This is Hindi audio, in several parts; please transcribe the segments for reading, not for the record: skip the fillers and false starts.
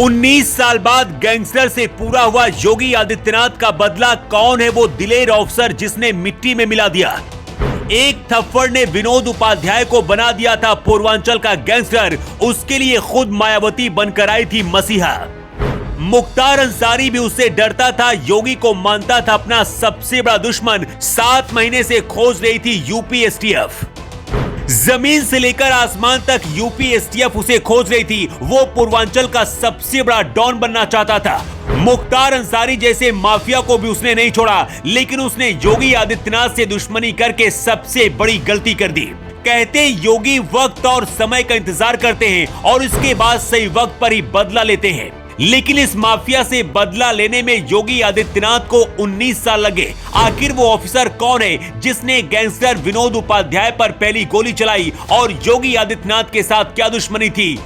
19 साल बाद गैंगस्टर से पूरा हुआ योगी आदित्यनाथ का बदला कौन है वो दिलेर ऑफिसर जिसने मिट्टी में मिला दिया। एक थप्पड़ ने विनोद उपाध्याय को बना दिया था पूर्वांचल का गैंगस्टर। उसके लिए खुद मायावती बनकर आई थी मसीहा। मुख्तार अंसारी भी उससे डरता था, योगी को मानता था अपना सबसे बड़ा दुश्मन। 7 महीने से खोज रही थी यूपी एसटीएफ। जमीन से लेकर आसमान तक यूपी एसटीएफ उसे खोज रही थी। वो पूर्वांचल का सबसे बड़ा डॉन बनना चाहता था। मुख्तार अंसारी जैसे माफिया को भी उसने नहीं छोड़ा, लेकिन उसने योगी आदित्यनाथ से दुश्मनी करके सबसे बड़ी गलती कर दी। कहते योगी वक्त और समय का इंतजार करते हैं और इसके बाद सही वक्त पर ही बदला लेते हैं। लेकिन इस माफिया से बदला लेने में योगी आदित्यनाथ को 19 साल लगे। आखिर वो ऑफिसर कौन है जिसने गैंगस्टर विनोद उपाध्याय पर पहली गोली चलाई और योगी आदित्यनाथ के साथ क्या दुश्मनी थी?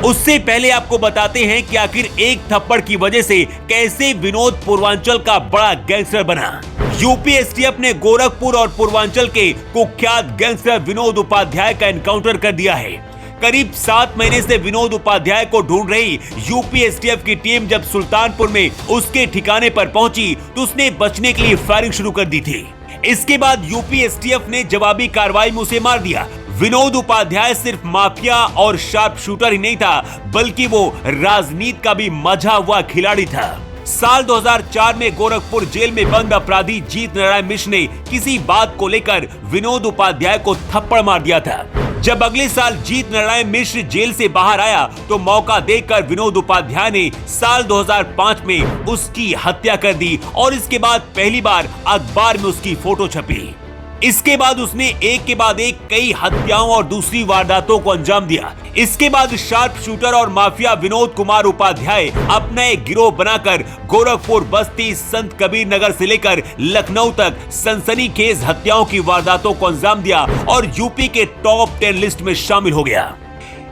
उससे पहले आपको बताते हैं कि आखिर एक थप्पड़ की वजह से कैसे विनोद पूर्वांचल का बड़ा गैंगस्टर बना। यूपी एसटीएफ ने गोरखपुर और पूर्वांचल के कुख्यात गैंगस्टर विनोद उपाध्याय का एनकाउंटर कर दिया है। करीब 7 महीने से विनोद उपाध्याय को ढूंढ रही यूपी एसटीएफ की टीम जब सुल्तानपुर में उसके ठिकाने पर पहुंची तो उसने बचने के लिए फायरिंग शुरू कर दी थी। इसके बाद यूपी एसटीएफ ने जवाबी कार्रवाई में उसे मार दिया। विनोद उपाध्याय सिर्फ माफिया और शार्प शूटर ही नहीं था, बल्कि वो राजनीति का भी मजा हुआ खिलाड़ी था। साल 2004 में गोरखपुर जेल में बंद अपराधी जीत नारायण मिश्र ने किसी बात को लेकर विनोद उपाध्याय को थप्पड़ मार दिया था। जब अगले साल जीत नारायण मिश्र जेल से बाहर आया तो मौका देखकर विनोद उपाध्याय ने साल 2005 में उसकी हत्या कर दी और इसके बाद पहली बार अखबार में उसकी फोटो छपी। इसके बाद उसने एक के बाद एक कई हत्याओं और दूसरी वारदातों को अंजाम दिया। इसके बाद शार्प शूटर और माफिया विनोद कुमार उपाध्याय अपना एक गिरोह बनाकर गोरखपुर, बस्ती, संत कबीर नगर से लेकर लखनऊ तक सनसनीखेज हत्याओं की वारदातों को अंजाम दिया और यूपी के टॉप 10 लिस्ट में शामिल हो गया।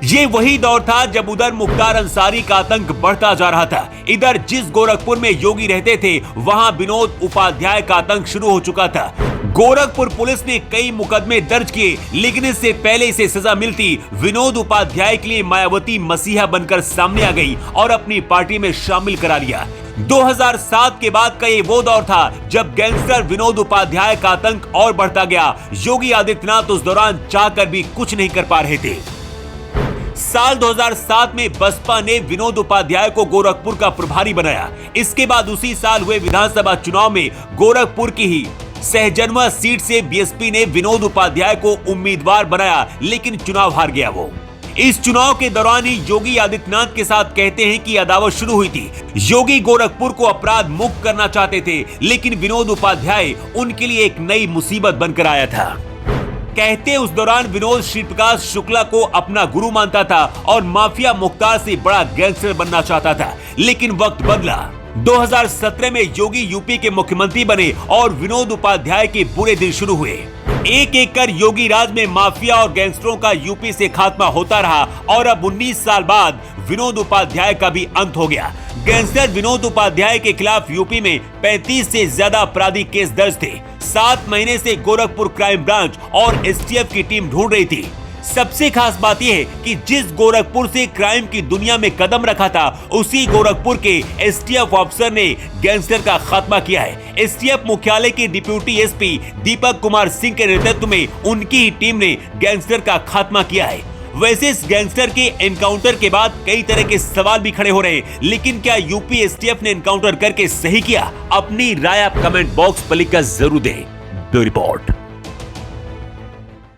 ये वही दौर था जब उधर मुख्तार अंसारी का आतंक बढ़ता जा रहा था। इधर जिस गोरखपुर में योगी रहते थे वहां विनोद उपाध्याय का आतंक शुरू हो चुका था। गोरखपुर पुलिस ने कई मुकदमे दर्ज किए, लेकिन इससे पहले इसे सजा मिलती विनोद उपाध्याय के लिए मायावती मसीहा बनकर सामने आ गई और अपनी पार्टी में शामिल करा लिया। 2007 के बाद का ये वो दौर था जब गैंगस्टर विनोद उपाध्याय का आतंक और बढ़ता गया। योगी आदित्यनाथ उस दौरान चाहकर भी कुछ नहीं कर पा रहे थे। साल 2007 में बसपा ने विनोद उपाध्याय को गोरखपुर का प्रभारी बनाया। इसके बाद उसी साल हुए विधानसभा चुनाव में गोरखपुर की ही सहजनवा सीट से बीएसपी ने विनोद उपाध्याय को उम्मीदवार बनाया, लेकिन चुनाव हार गया वो। इस चुनाव के दौरान ही योगी आदित्यनाथ के साथ कहते हैं कि अदावत शुरू हुई थी। योगी गोरखपुर को अपराध मुक्त करना चाहते थे, लेकिन विनोद उपाध्याय उनके लिए एक नई मुसीबत बनकर आया था। कहते उस दौरान विनोद श्रीप्रकाश शुक्ला को अपना गुरु मानता था और माफिया मुख्तार से बड़ा गैंगस्टर बनना चाहता था, लेकिन वक्त बदला। 2017 में योगी यूपी के मुख्यमंत्री बने और विनोद उपाध्याय के बुरे दिन शुरू हुए। एक एक कर योगी राज में माफिया और गैंगस्टरों का यूपी से खात्मा होता रहा और अब 19 साल बाद विनोद उपाध्याय का भी अंत हो गया। गैंगस्टर विनोद उपाध्याय के खिलाफ यूपी में 35 से ज्यादा आपराधिक केस दर्ज थे। 7 महीने से गोरखपुर क्राइम ब्रांच और एसटीएफ की टीम ढूंढ रही थी। सबसे खास बात यह है कि जिस गोरखपुर से क्राइम की दुनिया में कदम रखा था, उसी गोरखपुर के एसटीएफ ऑफिसर ने गैंगस्टर का खात्मा किया है। एसटीएफ मुख्यालय के डिप्टी एसपी दीपक कुमार सिंह के नेतृत्व में उनकी ही टीम ने गैंगस्टर का खात्मा किया है। वैसे इस गैंगस्टर के एनकाउंटर के बाद कई तरह के सवाल भी खड़े हो रहे हैं, लेकिन क्या यूपी एसटीएफ ने एनकाउंटर करके सही किया? अपनी राय आप कमेंट बॉक्स पर लिखकर जरूर दें। Bureau report.